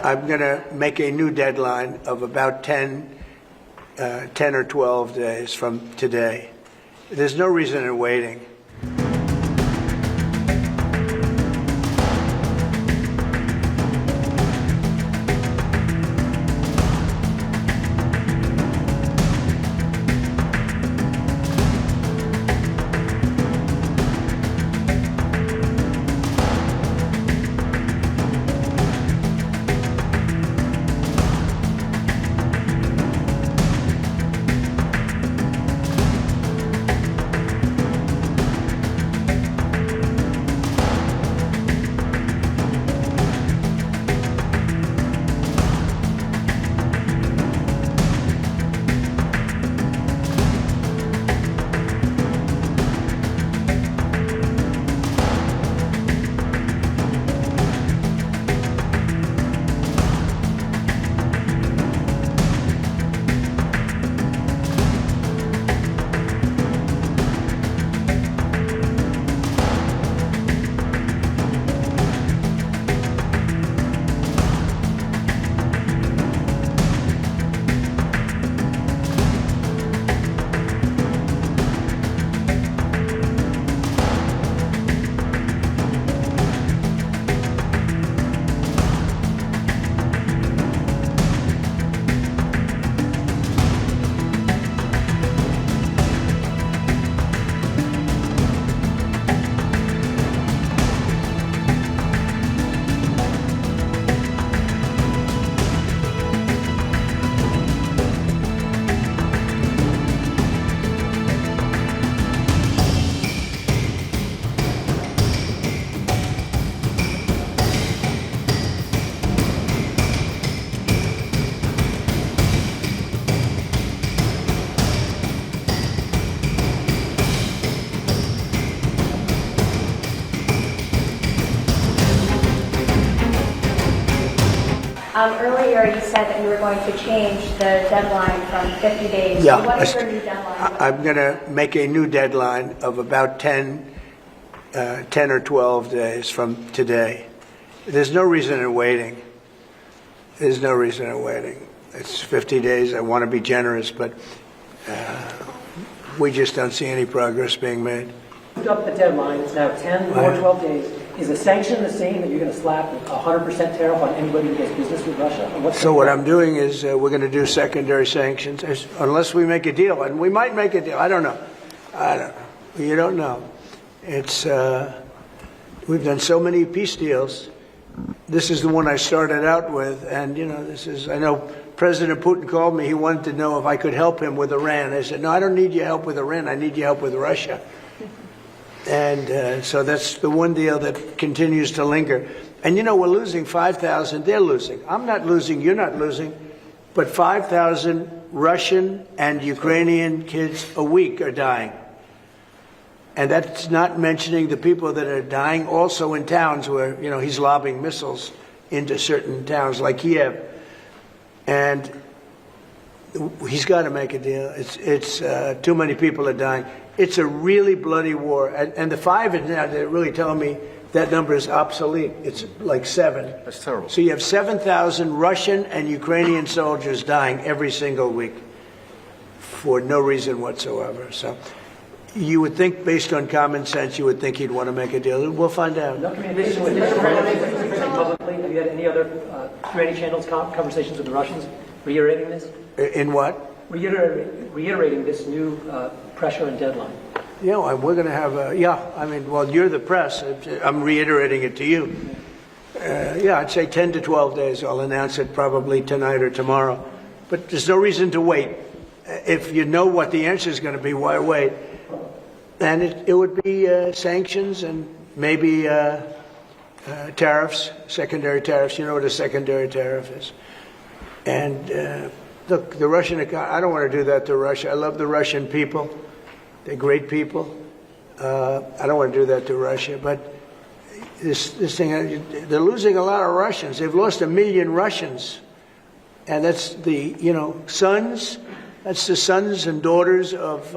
I'm going to make a new deadline of about 10 or 12 days from today. There's no reason in waiting. Earlier you said that you were going to change the deadline from 50 days. Yeah, So what is your new deadline? I'm going to make a new deadline of about 10 or 12 days from today. There's no reason in waiting. There's no reason in waiting. It's 50 days. I want to be generous, but we just don't see any progress being made. Up the deadline. It's now 10 or 12 days. Is the sanction the same that you're going to slap a 100% tariff on anybody who does business with Russia? So what I'm doing is we're going to do secondary sanctions unless we make a deal, and we might make a deal. I don't know. You don't know. It's we've done so many peace deals. This is the one I started out with, and I know President Putin called me. He wanted to know if I could help him with Iran. I said, no, I don't need your help with Iran. I need your help with Russia. And so that's the one deal that continues to linger. And we're losing 5,000. They're losing. I'm not losing. You're not losing. But 5,000 Russian and Ukrainian kids a week are dying. And that's not mentioning the people that are dying also in towns where, he's lobbing missiles into certain towns like Kiev. And he's got to make a deal. It's too many people are dying. It's a really bloody war. And the 5 is now, they're really telling me that number is obsolete. It's like 7. That's terrible. So you have 7,000 Russian and Ukrainian soldiers dying every single week for no reason whatsoever. So you would think, based on common sense, you would think he'd want to make a deal. We'll find out. No communication with publicly. Have you had any other through any channels conversations with the Russians reiterating this? In what? Reiterating this new pressure and deadline. We're going to have you're the press. I'm reiterating it to you. I'd say 10 to 12 days. I'll announce it probably tonight or tomorrow. But there's no reason to wait. If you know what the answer is going to be, why wait? And it would be sanctions and maybe tariffs, secondary tariffs. You know what a secondary tariff is. And look, the Russian economy, I don't want to do that to Russia. I love the Russian people. They're great people. I don't want to do that to Russia. But this thing, they're losing a lot of Russians. They've lost 1 million Russians. And that's the, sons. That's the sons and daughters of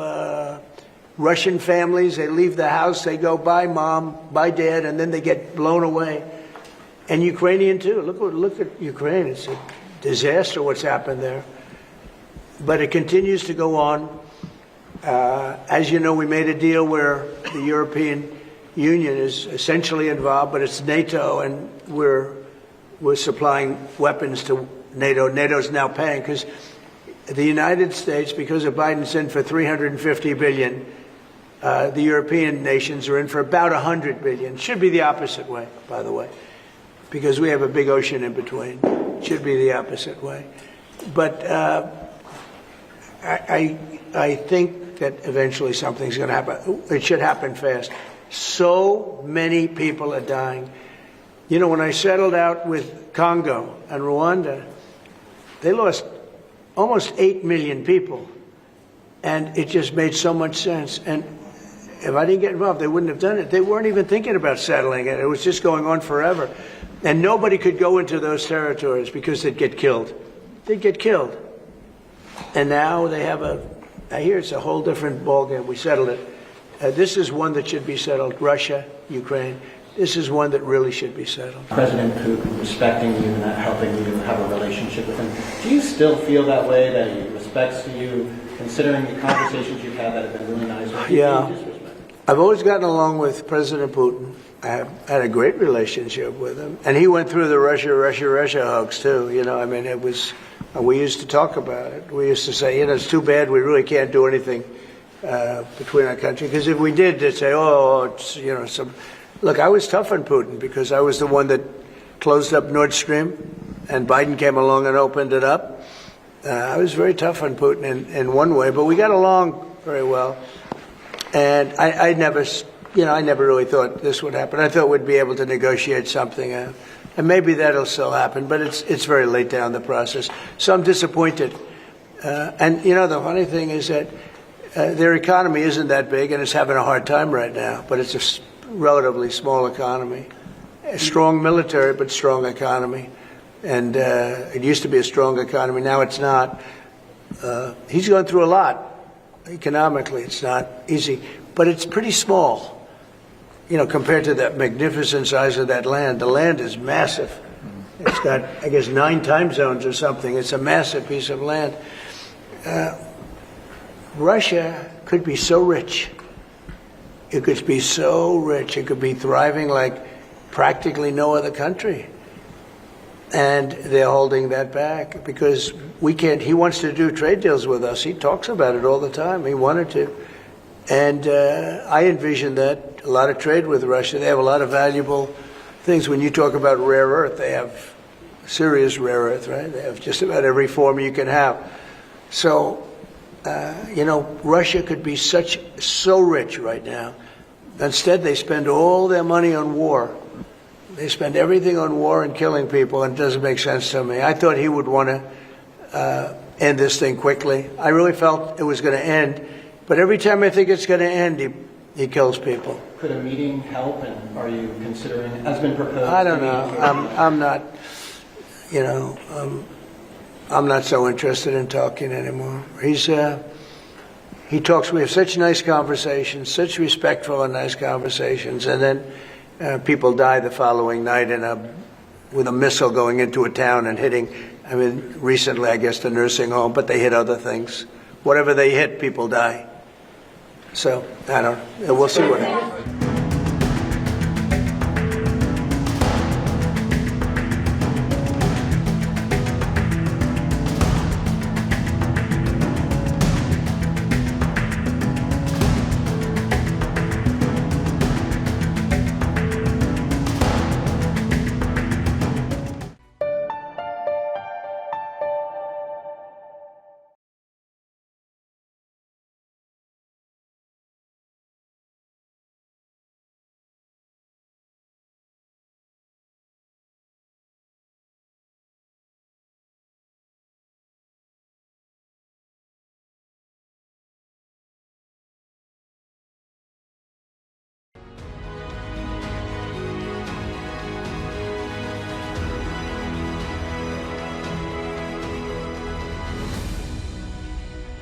Russian families. They leave the house. They go, bye, Mom, bye, Dad, and then they get blown away. And Ukrainian too. Look at Ukraine. It's a disaster what's happened there. But it continues to go on. As you know, we made a deal where the European Union is essentially involved, but it's NATO, and we're supplying weapons to NATO. NATO's now paying because the United States, because of Biden's in for $350 billion, the European nations are in for about $100 billion. Should be the opposite way, by the way, because we have a big ocean in between. Should be the opposite way. But I think that eventually something's going to happen. It should happen fast. So many people are dying. You know, when I settled out with Congo and Rwanda, they lost almost 8 million people. And it just made so much sense. And if I didn't get involved, they wouldn't have done it. They weren't even thinking about settling it. It was just going on forever. And nobody could go into those territories because they'd get killed. They'd get killed. And now they have I hear it's a whole different ballgame. We settled it. This is one that should be settled. Russia, Ukraine. This is one that really should be settled. President Putin respecting you and helping you have a relationship with him. Do you still feel that way, that he respects you, considering the conversations you've had that have been really nice? Yeah. I've always gotten along with President Putin. I have had a great relationship with him. And he went through the Russia hoax, too. You know, I mean, it was, we used to talk about it. We used to say, you know, it's too bad we really can't do anything between our country. Because if we did, they'd say, oh, it's, you know, some... Look, I was tough on Putin because I was the one that closed up Nord Stream, and Biden came along and opened it up. I was very tough on Putin in one way, but we got along very well. And I never really thought this would happen. I thought we'd be able to negotiate something, and maybe that'll still happen, but it's very late down the process. So I'm disappointed. And, you know, the funny thing is that their economy isn't that big, and it's having a hard time right now, but it's a relatively small economy. A strong military, but strong economy. And it used to be a strong economy. Now it's not. He's gone through a lot. Economically, it's not easy. But it's pretty small, you know, compared to that magnificent size of that land. The land is massive. It's got, I guess, 9 time zones or something. It's a massive piece of land. Russia could be so rich. It could be so rich. It could be thriving like practically no other country. And they're holding that back because we can't. He wants to do trade deals with us. He talks about it all the time. He wanted to. And I envision that a lot of trade with Russia. They have a lot of valuable things. When you talk about rare earth, they have serious rare earth, right? They have just about every form you can have. So, you know, Russia could be so rich right now. Instead, they spend all their money on war. They spend everything on war and killing people, and it doesn't make sense to me. I thought he would want to end this thing quickly. I really felt it was going to end, but every time I think it's going to end, he kills people. Could a meeting help, and are you considering, has been proposed? I don't know. I'm not, you know, I'm not so interested in talking anymore. He talks, we have such nice conversations, such respectful and nice conversations, and then people die the following night with a missile going into a town and hitting, I mean, recently, I guess, the nursing home, but they hit other things. Whatever they hit, people die. So, I don't know. We'll see what happens.